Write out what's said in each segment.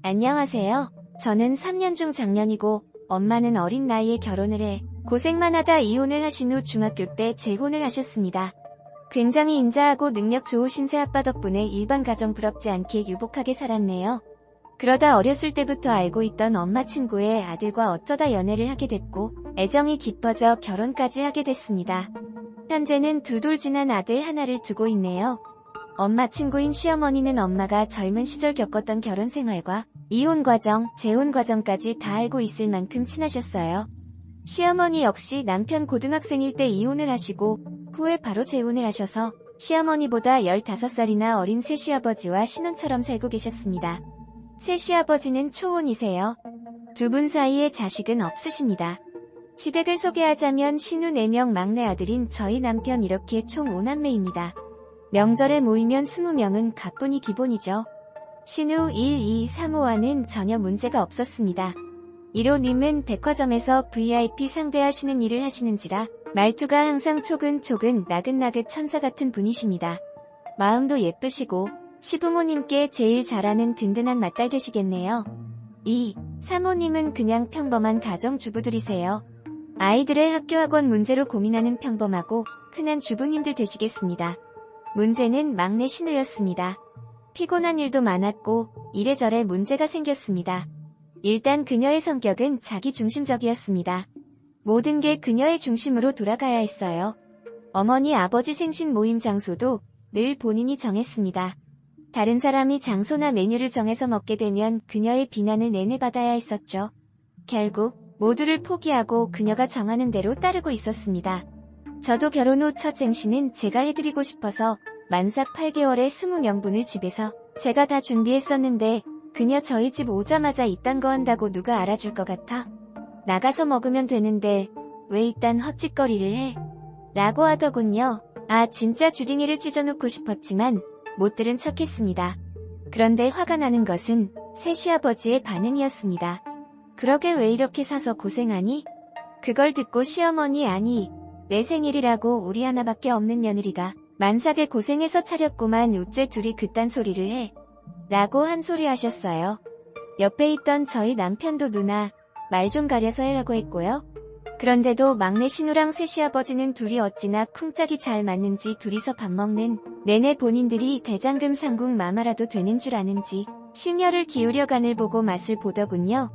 안녕하세요. 저는 3년 중 장년이고 엄마는 어린 나이에 결혼을 해 고생만 하다 이혼을 하신 후 중학교 때 재혼을 하셨습니다. 굉장히 인자하고 능력 좋으신 새아빠 덕분에 일반 가정 부럽지 않게 유복하게 살았네요. 그러다 어렸을 때부터 알고 있던 엄마 친구의 아들과 어쩌다 연애를 하게 됐고 애정이 깊어져 결혼까지 하게 됐습니다. 현재는 2돌 지난 아들 하나를 두고 있네요. 엄마 친구인 시어머니는 엄마가 젊은 시절 겪었던 결혼 생활과 이혼 과정, 재혼 과정까지 다 알고 있을 만큼 친하셨어요. 시어머니 역시 남편 고등학생일 때 이혼을 하시고 후에 바로 재혼을 하셔서 시어머니보다 15살이나 어린 새시아버지와 신혼처럼 살고 계셨습니다. 새시아버지는 초혼이세요. 두 분 사이에 자식은 없으십니다. 시댁을 소개하자면 신우 4명 막내 아들인 저희 남편 이렇게 총 5남매입니다. 명절에 모이면 20명은 가뿐히 기본이죠. 신우 1, 2, 3호와는 전혀 문제가 없었습니다. 1호님은 백화점에서 VIP 상대하시는 일을 하시는지라 말투가 항상 초근초근 나긋나긋 천사 같은 분이십니다. 마음도 예쁘시고 시부모님께 제일 잘하는 든든한 맏딸 되시겠네요. 2, 3호님은 그냥 평범한 가정주부들이세요. 아이들의 학교학원 문제로 고민하는 평범하고 흔한 주부님들 되시겠습니다. 문제는 막내 신우였습니다. 피곤한 일도 많았고 이래저래 문제가 생겼습니다. 일단 그녀의 성격은 자기중심적이었습니다. 모든 게 그녀의 중심으로 돌아가야 했어요. 어머니 아버지 생신 모임 장소도 늘 본인이 정했습니다. 다른 사람이 장소나 메뉴를 정해서 먹게 되면 그녀의 비난을 내내 받아야 했었죠. 결국 모두를 포기하고 그녀가 정하는 대로 따르고 있었습니다. 저도 결혼 후 첫 생신은 제가 해드리고 싶어서 만삭 8개월에 20명분을 집에서 제가 다 준비했었는데 그녀 저희 집 오자마자 이딴 거 한다고 누가 알아줄 것 같아? 나가서 먹으면 되는데 왜 이딴 헛짓거리를 해? 라고 하더군요. 아 진짜 주둥이를 찢어놓고 싶었지만 못 들은 척했습니다. 그런데 화가 나는 것은 새시아버지의 반응이었습니다. 그러게 왜 이렇게 사서 고생하니? 그걸 듣고 시어머니 아니 내 생일이라고 우리 하나밖에 없는 며느리가 만삭에 고생해서 차렸구만 우째 둘이 그딴 소리를 해. 라고 한 소리 하셨어요. 옆에 있던 저희 남편도 누나 말 좀 가려서 해라고 했고요. 그런데도 막내 신우랑 새시아버지는 둘이 어찌나 쿵짝이 잘 맞는지 둘이서 밥 먹는 내내 본인들이 대장금 상국 마마라도 되는 줄 아는지 심혈을 기울여 간을 보고 맛을 보더군요.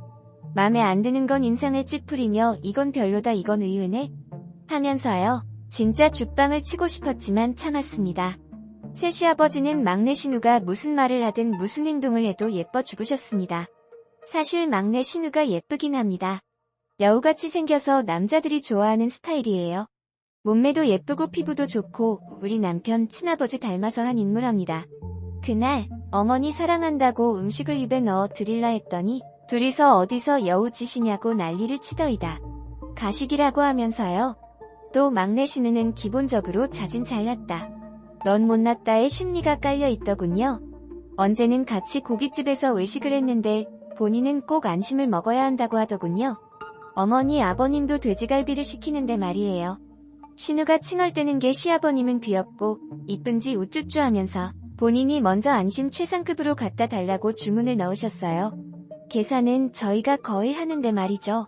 맘에 안 드는 건 인상을 찌푸리며 이건 별로다 이건 의외네 하면서요. 진짜 죽방을 치고 싶었지만 참았습니다. 새시아버지는 막내 신우가 무슨 말을 하든 무슨 행동을 해도 예뻐 죽으셨습니다. 사실 막내 신우가 예쁘긴 합니다. 여우같이 생겨서 남자들이 좋아하는 스타일이에요. 몸매도 예쁘고 피부도 좋고 우리 남편 친아버지 닮아서 한 인물합니다. 그날 어머니 사랑한다고 음식을 입에 넣어 드릴라 했더니 둘이서 어디서 여우짓이냐고 난리를 치더이다. 가식이라고 하면서요. 또 막내 신우는 기본적으로 자진 잘났다. 넌 못났다의 심리가 깔려 있더군요. 언제는 같이 고깃집에서 외식을 했는데 본인은 꼭 안심을 먹어야 한다고 하더군요. 어머니 아버님도 돼지갈비를 시키는데 말이에요. 신우가 칭얼대는 게 시아버님은 귀엽고 이쁜지 우쭈쭈 하면서 본인이 먼저 안심 최상급으로 갖다 달라고 주문을 넣으셨어요. 계산은 저희가 거의 하는데 말이죠.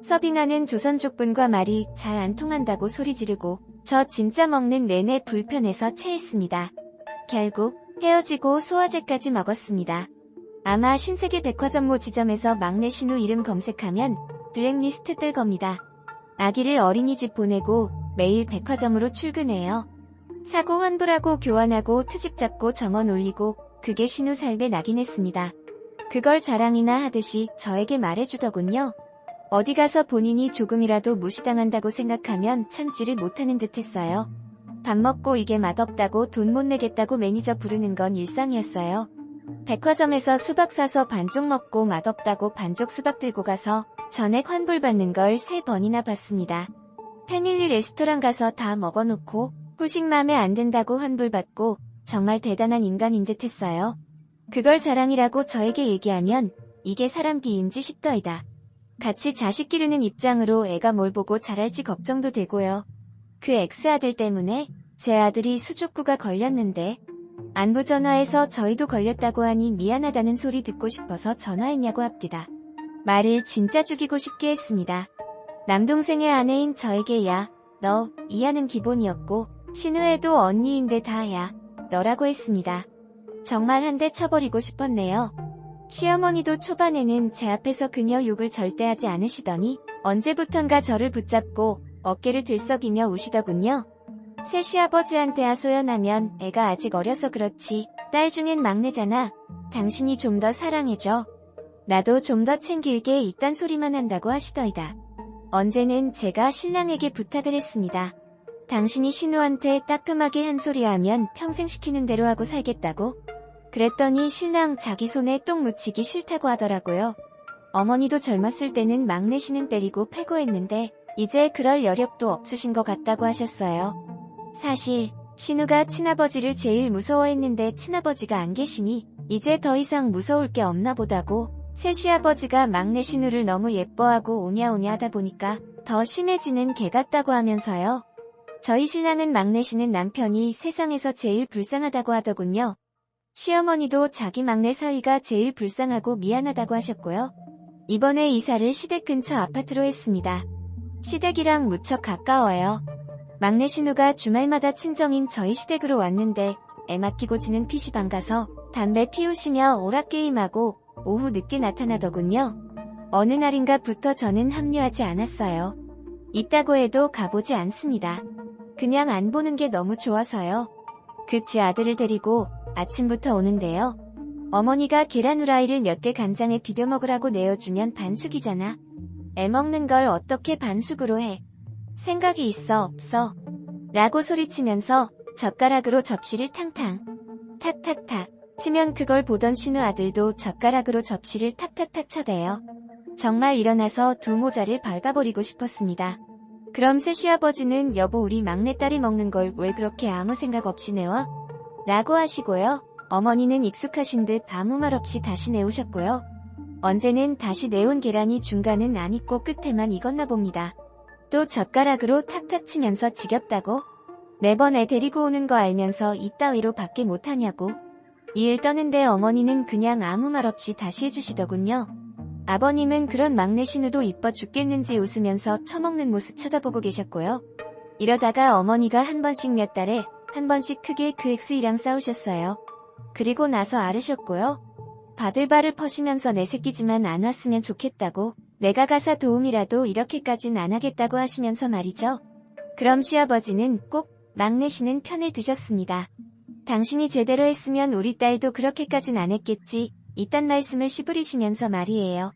서빙하는 조선족분과 말이 잘 안 통한다고 소리 지르고 저 진짜 먹는 내내 불편해서 체했습니다. 결국 헤어지고 소화제까지 먹었습니다. 아마 신세계 백화점모 지점에서 막내 신우 이름 검색하면 블랙리스트 뜰 겁니다. 아기를 어린이집 보내고 매일 백화점으로 출근해요. 사고 환불하고 교환하고 트집 잡고 점원 올리고 그게 신우 삶의 낙인 했습니다. 그걸 자랑이나 하듯이 저에게 말해주더군요. 어디 가서 본인이 조금이라도 무시당한다고 생각하면 참지를 못하는 듯 했어요. 밥 먹고 이게 맛없다고 돈 못 내겠다고 매니저 부르는 건 일상이었어요. 백화점에서 수박 사서 반쪽 먹고 맛없다고 반쪽 수박 들고 가서 전액 환불받는 걸 3번이나 봤습니다. 패밀리 레스토랑 가서 다 먹어놓고 후식 맘에 안 든다고 환불받고 정말 대단한 인간인 듯 했어요. 그걸 자랑이라고 저에게 얘기하면 이게 사람 비인지 싶더이다. 같이 자식 기르는 입장으로 애가 뭘 보고 잘할지 걱정도 되고요. 그 엑스아들 때문에 제 아들이 수족구가 걸렸는데 안부 전화해서 저희도 걸렸다고 하니 미안하다는 소리 듣고 싶어서 전화했냐고 합디다. 말을 진짜 죽이고 싶게 했습니다. 남동생의 아내인 저에게 야, 너, 이하는 기본이었고 신우애도 언니인데 다야, 너라고 했습니다. 정말 한 대 쳐버리고 싶었네요. 시어머니도 초반에는 제 앞에서 그녀 욕을 절대 하지 않으시더니 언제부턴가 저를 붙잡고 어깨를 들썩이며 우시더군요. 새 시아버지한테 하소연하면 애가 아직 어려서 그렇지 딸 중엔 막내잖아. 당신이 좀 더 사랑해줘. 나도 좀 더 챙길게 이딴 소리만 한다고 하시더이다. 언제는 제가 신랑에게 부탁을 했습니다. 당신이 신우한테 따끔하게 한 소리 하면 평생 시키는 대로 하고 살겠다고? 그랬더니 신랑 자기 손에 똥 묻히기 싫다고 하더라고요. 어머니도 젊었을 때는 막내 신은 때리고 패고 했는데 이제 그럴 여력도 없으신 것 같다고 하셨어요. 사실 신우가 친아버지를 제일 무서워했는데 친아버지가 안 계시니 이제 더 이상 무서울 게 없나 보다고 새 시아버지가 막내 신우를 너무 예뻐하고 오냐오냐 하다 보니까 더 심해지는 개 같다고 하면서요. 저희 신랑은 막내 신은 남편이 세상에서 제일 불쌍하다고 하더군요. 시어머니도 자기 막내 사위가 제일 불쌍하고 미안하다고 하셨고요. 이번에 이사를 시댁 근처 아파트로 했습니다. 시댁이랑 무척 가까워요. 막내 신우가 주말마다 친정인 저희 시댁으로 왔는데 애 맡기고 지는 PC방 가서 담배 피우시며 오락게임하고 오후 늦게 나타나더군요. 어느 날인가부터 저는 합류하지 않았어요. 있다고 해도 가보지 않습니다. 그냥 안 보는 게 너무 좋아서요. 그 지 아들을 데리고 아침부터 오는데요. 어머니가 계란 후라이를 몇 개 간장에 비벼 먹으라고 내어주면 반숙이잖아. 애 먹는 걸 어떻게 반숙으로 해? 생각이 있어 없어? 라고 소리치면서 젓가락으로 접시를 탕탕 탁탁탁 치면 그걸 보던 신우 아들도 젓가락으로 접시를 탁탁탁 쳐대요. 정말 일어나서 두 모자를 밟아버리고 싶었습니다. 그럼 새 시아버지는 여보 우리 막내딸이 먹는 걸 왜 그렇게 아무 생각 없이 내와? 라고 하시고요. 어머니는 익숙하신 듯 아무 말 없이 다시 내오셨고요. 언제는 다시 내온 계란이 중간은 안 익고 끝에만 익었나 봅니다. 또 젓가락으로 탁탁 치면서 지겹다고? 매번 애 데리고 오는 거 알면서 이따위로 밖에 못하냐고? 이 일 떠는데 어머니는 그냥 아무 말 없이 다시 해주시더군요. 아버님은 그런 막내 신우도 이뻐 죽겠는지 웃으면서 처먹는 모습 쳐다보고 계셨고요. 이러다가 어머니가 한 번씩 몇 달에 한 번씩 크게 그 엑스이랑 싸우셨어요. 그리고 나서 앓으셨고요. 바들바를 퍼시면서 내 새끼지만 안 왔으면 좋겠다고 내가 가사 도움이라도 이렇게까진 안 하겠다고 하시면서 말이죠. 그럼 시아버지는 꼭 막내 신은 편을 드셨습니다. 당신이 제대로 했으면 우리 딸도 그렇게까진 안 했겠지 이딴 말씀을 씨부리시면서 말이에요.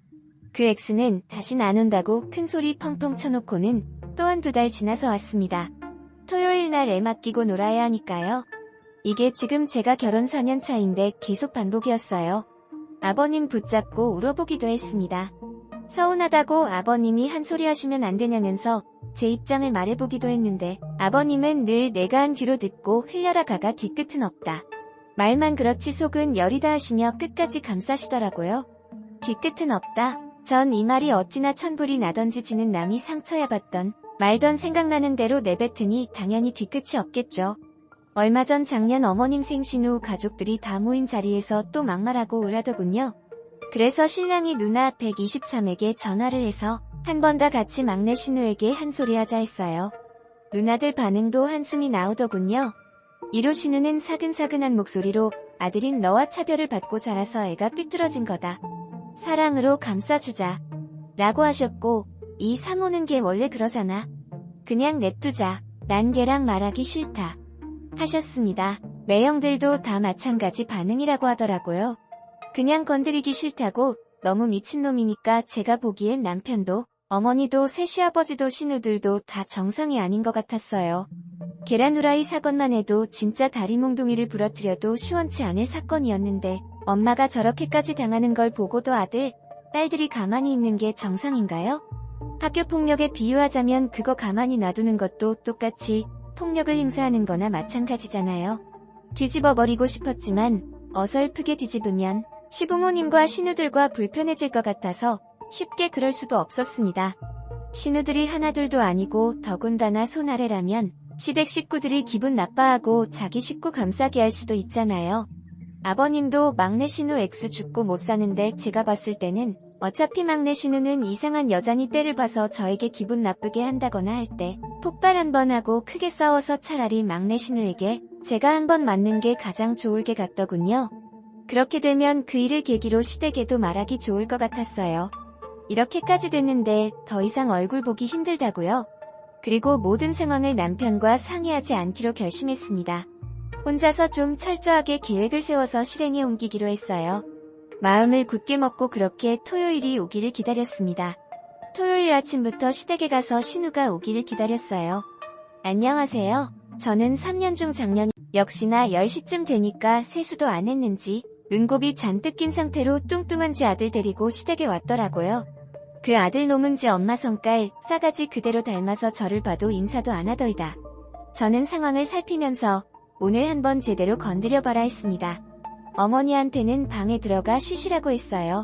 그 엑스는 다신 안 온다고 큰 소리 펑펑 쳐놓고는 또 한두 달 지나서 왔습니다. 토요일 날 애 맡기고 놀아야 하니까요. 이게 지금 제가 결혼 4년 차인데 계속 반복이었어요. 아버님 붙잡고 울어보기도 했습니다. 서운하다고 아버님이 한 소리 하시면 안 되냐면서 제 입장을 말해보기도 했는데 아버님은 늘 내가 한 귀로 듣고 흘려라 가가 뒤끝은 없다. 말만 그렇지 속은 여리다 하시며 끝까지 감싸시더라고요. 뒤끝은 없다. 전 이 말이 어찌나 천불이 나던지 지는 남이 상처야 받던 말던 생각나는 대로 내뱉으니 당연히 뒤끝이 없겠죠. 얼마 전 작년 어머님 생신 후 가족들이 다 모인 자리에서 또 막말하고 오라더군요. 그래서 신랑이 누나 123에게 전화를 해서 한 번 다 같이 막내 신우에게 한 소리 하자 했어요. 누나들 반응도 한숨이 나오더군요. 이로 신우는 사근사근한 목소리로 아들인 너와 차별을 받고 자라서 애가 삐뚤어진 거다. 사랑으로 감싸주자. 라고 하셨고 이 사모는 게 원래 그러잖아. 그냥 냅두자. 난 걔랑 말하기 싫다. 하셨습니다. 매형들도 다 마찬가지 반응이라고 하더라고요. 그냥 건드리기 싫다고 너무 미친놈이니까 제가 보기엔 남편도 어머니도 새 시아버지도 신우들도 다 정상이 아닌 것 같았어요. 계란 후라이 사건만 해도 진짜 다리 몽둥이를 부러뜨려도 시원치 않을 사건이었는데 엄마가 저렇게까지 당하는 걸 보고도 아들, 딸들이 가만히 있는 게 정상인가요? 학교 폭력에 비유하자면 그거 가만히 놔두는 것도 똑같이 폭력을 행사하는 거나 마찬가지잖아요. 뒤집어버리고 싶었지만 어설프게 뒤집으면 시부모님과 신우들과 불편해질 것 같아서 쉽게 그럴 수도 없었습니다. 신우들이 하나둘도 아니고 더군다나 손아래라면 시댁 식구들이 기분 나빠하고 자기 식구 감싸게 할 수도 있잖아요. 아버님도 막내 신우 X 죽고 못 사는데 제가 봤을 때는 어차피 막내 신우는 이상한 여자니 때를 봐서 저에게 기분 나쁘게 한다거나 할 때 폭발 한번 하고 크게 싸워서 차라리 막내 신우에게 제가 한번 맞는 게 가장 좋을 게 같더군요. 그렇게 되면 그 일을 계기로 시댁에도 말하기 좋을 것 같았어요. 이렇게까지 됐는데 더 이상 얼굴 보기 힘들다고요. 그리고 모든 상황을 남편과 상의하지 않기로 결심했습니다. 혼자서 좀 철저하게 계획을 세워서 실행에 옮기기로 했어요. 마음을 굳게 먹고 그렇게 토요일이 오기를 기다렸습니다. 토요일 아침부터 시댁에 가서 신우가 오기를 기다렸어요. 안녕하세요. 저는 3년 중 작년 역시나 10시쯤 되니까 세수도 안 했는지 눈곱이 잔뜩 낀 상태로 뚱뚱한 지 아들 데리고 시댁에 왔더라고요. 그 아들 놈은 지 엄마 성깔 싸가지 그대로 닮아서 저를 봐도 인사도 안 하더이다. 저는 상황을 살피면서 오늘 한번 제대로 건드려봐라 했습니다. 어머니한테는 방에 들어가 쉬시라고 했어요.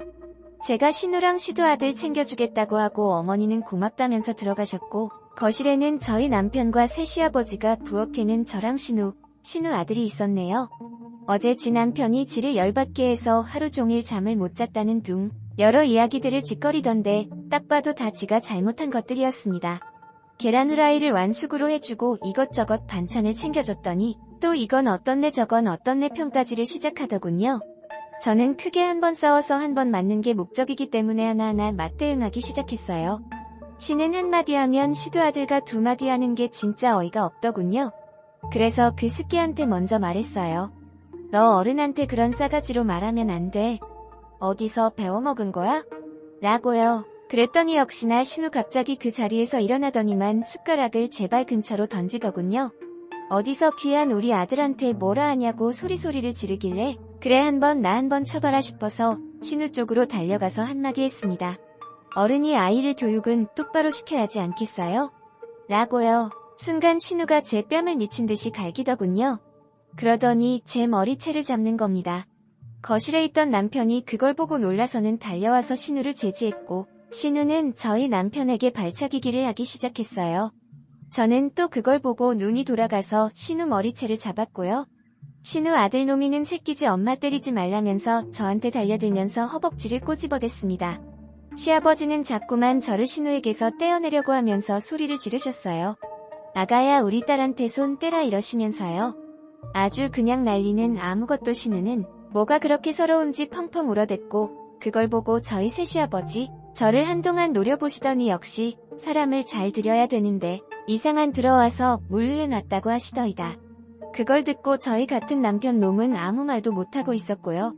제가 신우랑 시도 아들 챙겨주겠다고 하고 어머니는 고맙다면서 들어가셨고 거실에는 저희 남편과 새 시아버지가 부엌에는 저랑 신우 아들이 있었네요. 어제 지 남편이 지를 열받게 해서 하루 종일 잠을 못 잤다는 둥 여러 이야기들을 짓거리던데 딱 봐도 다 지가 잘못한 것들이었습니다. 계란 후라이를 완숙으로 해주고 이것저것 반찬을 챙겨줬더니 또 이건 어떻네 저건 어떻네 평가지를 시작하더군요. 저는 크게 한번 싸워서 한번 맞는 게 목적이기 때문에 하나하나 맞대응하기 시작했어요. 신은 한마디 하면 시도 아들과 두마디 하는 게 진짜 어이가 없더군요. 그래서 그 스키한테 먼저 말했어요. 너 어른한테 그런 싸가지로 말하면 안 돼. 어디서 배워먹은 거야? 라고요. 그랬더니 역시나 신우 갑자기 그 자리에서 일어나더니만 숟가락을 제 발 근처로 던지더군요. 어디서 귀한 우리 아들한테 뭐라 하냐고 소리소리를 지르길래 그래 한번 나 한번 쳐봐라 싶어서 신우 쪽으로 달려가서 한마디 했습니다. 어른이 아이를 교육은 똑바로 시켜야 하지 않겠어요? 라고요. 순간 신우가 제 뺨을 미친 듯이 갈기더군요. 그러더니 제 머리채를 잡는 겁니다. 거실에 있던 남편이 그걸 보고 놀라서는 달려와서 신우를 제지했고 신우는 저희 남편에게 발차기기를 하기 시작했어요. 저는 또 그걸 보고 눈이 돌아가서 신우 머리채를 잡았고요. 신우 아들 놈이는 새끼지 엄마 때리지 말라면서 저한테 달려들면서 허벅지를 꼬집어댔습니다. 시아버지는 자꾸만 저를 신우에게서 떼어내려고 하면서 소리를 지르셨어요. 아가야 우리 딸한테 손 떼라 이러시면서요. 아주 그냥 난리는 아무것도. 신우는 뭐가 그렇게 서러운지 펑펑 울어댔고 그걸 보고 저희 새 시아버지 저를 한동안 노려보시더니 역시 사람을 잘 들여야 되는데 이상한 들어와서 물 흘려놨다고 하시더이다. 그걸 듣고 저희 같은 남편 놈은 아무 말도 못하고 있었고요.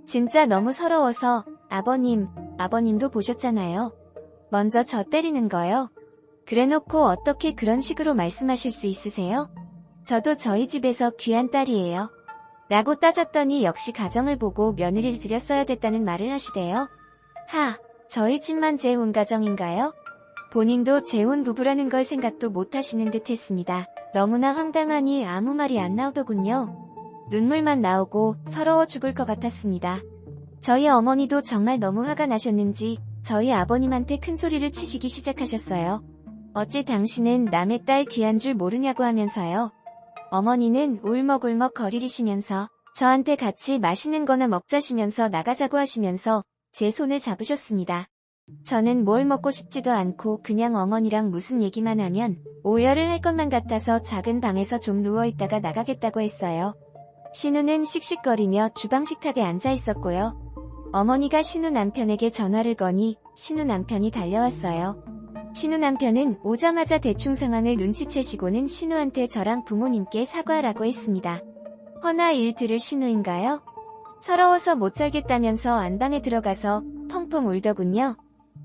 진짜 너무 서러워서 아버님도 보셨잖아요. 먼저 저 때리는 거요. 그래놓고 어떻게 그런 식으로 말씀하실 수 있으세요? 저도 저희 집에서 귀한 딸이에요. 라고 따졌더니 역시 가정을 보고 며느리를 들였어야 됐다는 말을 하시대요. 저희 집만 재혼 가정인가요? 본인도 재혼 부부라는 걸 생각도 못하시는 듯 했습니다. 너무나 황당하니 아무 말이 안 나오더군요. 눈물만 나오고 서러워 죽을 것 같았습니다. 저희 어머니도 정말 너무 화가 나셨는지 저희 아버님한테 큰 소리를 치시기 시작하셨어요. 어찌 당신은 남의 딸 귀한 줄 모르냐고 하면서요. 어머니는 울먹울먹 거리리시면서 저한테 같이 맛있는 거나 먹자시면서 나가자고 하시면서 제 손을 잡으셨습니다. 저는 뭘 먹고 싶지도 않고 그냥 어머니랑 무슨 얘기만 하면 오열을 할 것만 같아서 작은 방에서 좀 누워있다가 나가겠다고 했어요. 신우는 씩씩거리며 주방 식탁에 앉아 있었고요. 어머니가 신우 남편에게 전화를 거니 신우 남편이 달려왔어요. 신우 남편은 오자마자 대충 상황을 눈치채시고는 신우한테 저랑 부모님께 사과하라고 했습니다. 허나 일 들을 신우인가요? 서러워서 못 살겠다면서 안방에 들어가서 펑펑 울더군요.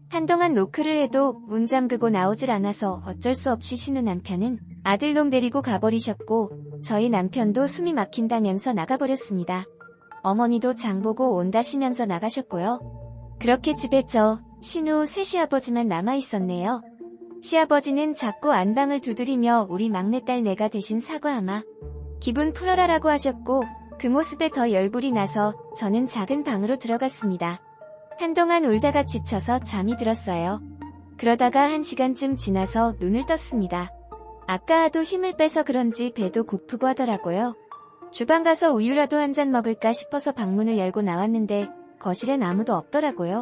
한동안 노크를 해도 문 잠그고 나오질 않아서 어쩔 수 없이 신우 남편은 아들놈 데리고 가버리셨고 저희 남편도 숨이 막힌다면서 나가버렸습니다. 어머니도 장보고 온다시면서 나가셨고요. 그렇게 집에 신우 새 시아버지만 남아있었네요. 시아버지는 자꾸 안방을 두드리며 우리 막내딸 내가 대신 사과하마. 기분 풀어라라고 하셨고 그 모습에 더 열불이 나서 저는 작은 방으로 들어갔습니다. 한동안 울다가 지쳐서 잠이 들었어요. 그러다가 1시간쯤 지나서 눈을 떴습니다. 아까 하도 힘을 빼서 그런지 배도 고프고 하더라고요. 주방 가서 우유라도 한 잔 먹을까 싶어서 방문을 열고 나왔는데 거실엔 아무도 없더라고요.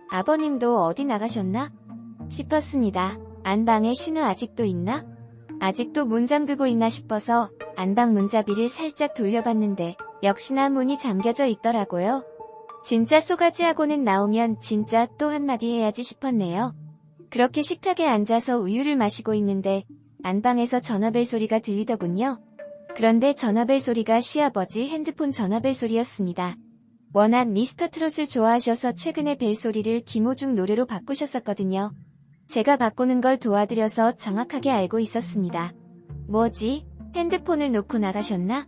아버님도 어디 나가셨나? 싶었습니다. 안방에 신우 아직도 있나? 아직도 문 잠그고 있나 싶어서 안방 문잡이를 살짝 돌려봤는데 역시나 문이 잠겨져 있더라고요. 진짜 쏘가지하고는 나오면 진짜 또 한마디 해야지 싶었네요. 그렇게 식탁에 앉아서 우유를 마시고 있는데 안방에서 전화벨 소리가 들리더군요. 그런데 전화벨 소리가 시아버지 핸드폰 전화벨 소리였습니다. 워낙 미스터 트롯을 좋아하셔서 최근에 벨 소리를 김호중 노래로 바꾸셨었거든요. 제가 바꾸는 걸 도와드려서 정확하게 알고 있었습니다. 뭐지? 핸드폰을 놓고 나가셨나?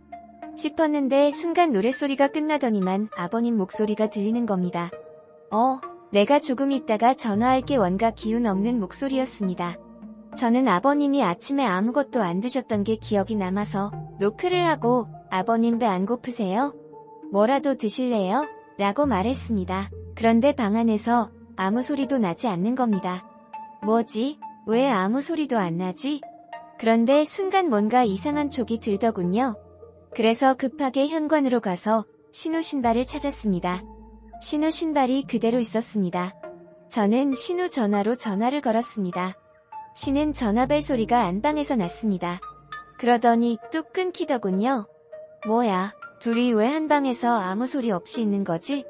싶었는데 순간 노랫소리가 끝나더니만 아버님 목소리가 들리는 겁니다. 내가 조금 있다가 전화할게 원가 기운 없는 목소리였습니다. 저는 아버님이 아침에 아무것도 안 드셨던 게 기억이 남아서 노크를 하고 아버님 배 안 고프세요? 뭐라도 드실래요? 라고 말했습니다. 그런데 방 안에서 아무 소리도 나지 않는 겁니다. 뭐지? 왜 아무 소리도 안 나지? 그런데 순간 뭔가 이상한 촉이 들더군요. 그래서 급하게 현관으로 가서 신우 신발을 찾았습니다. 신우 신발이 그대로 있었습니다. 저는 신우 전화로 전화를 걸었습니다. 신은 전화벨 소리가 안방에서 났습니다. 그러더니 뚝 끊기더군요. 뭐야, 둘이 왜 한방에서 아무 소리 없이 있는 거지?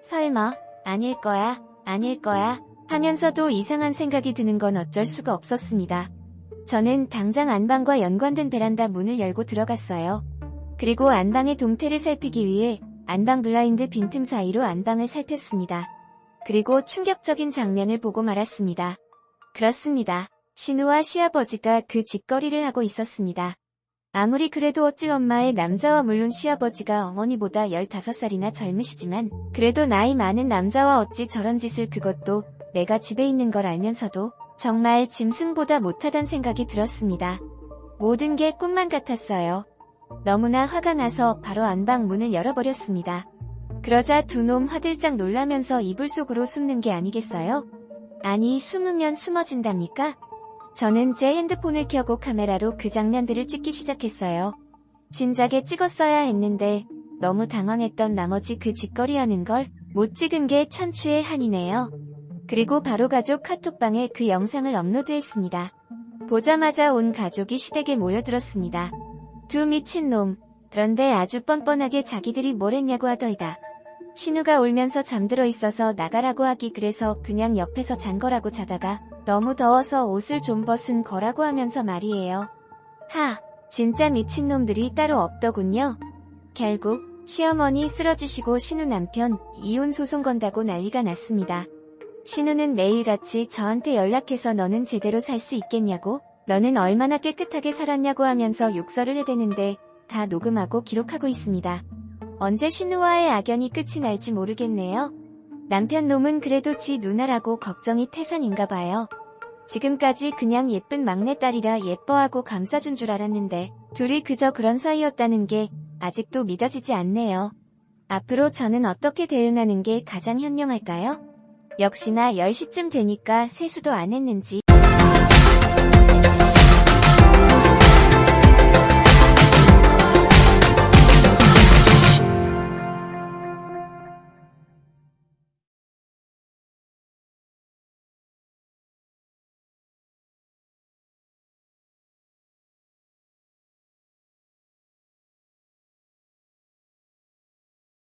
설마, 아닐 거야 하면서도 이상한 생각이 드는 건 어쩔 수가 없었습니다. 저는 당장 안방과 연관된 베란다 문을 열고 들어갔어요. 그리고 안방의 동태를 살피기 위해 안방 블라인드 빈틈 사이로 안방을 살폈습니다. 그리고 충격적인 장면을 보고 말았습니다. 그렇습니다. 신우와 시아버지가 그 짓거리를 하고 있었습니다. 아무리 그래도 어찌 엄마의 남자와 물론 시아버지가 어머니보다 15살이나 젊으시지만 그래도 나이 많은 남자와 어찌 저런 짓을 그것도 내가 집에 있는 걸 알면서도 정말 짐승보다 못하단 생각이 들었습니다. 모든 게 꿈만 같았어요. 너무나 화가 나서 바로 안방 문을 열어버렸습니다. 그러자 두 놈 화들짝 놀라면서 이불 속으로 숨는 게 아니겠어요? 아니 숨으면 숨어진답니까? 저는 제 핸드폰을 켜고 카메라로 그 장면들을 찍기 시작했어요. 진작에 찍었어야 했는데 너무 당황했던 나머지 그 짓거리하는 걸 못 찍은 게 천추의 한이네요. 그리고 바로 가족 카톡방에 그 영상을 업로드했습니다. 보자마자 온 가족이 시댁에 모여들었습니다. 두 미친놈. 그런데 아주 뻔뻔하게 자기들이 뭘 했냐고 하더이다. 신우가 울면서 잠들어 있어서 나가라고 하기 그래서 그냥 옆에서 잔 거라고 자다가 너무 더워서 옷을 좀 벗은 거라고 하면서 말이에요. 진짜 미친놈들이 따로 없더군요. 결국 시어머니 쓰러지시고 신우 남편 이혼 소송 건다고 난리가 났습니다. 신우는 매일같이 저한테 연락해서 너는 제대로 살 수 있겠냐고, 너는 얼마나 깨끗하게 살았냐고 하면서 욕설을 해대는데 다 녹음하고 기록하고 있습니다. 언제 신우와의 악연이 끝이 날지 모르겠네요. 남편 놈은 그래도 지 누나라고 걱정이 태산인가 봐요. 지금까지 그냥 예쁜 막내딸이라 예뻐하고 감싸준 줄 알았는데 둘이 그저 그런 사이였다는 게 아직도 믿어지지 않네요. 앞으로 저는 어떻게 대응하는 게 가장 현명할까요? 역시나 10시쯤 되니까 세수도 안 했는지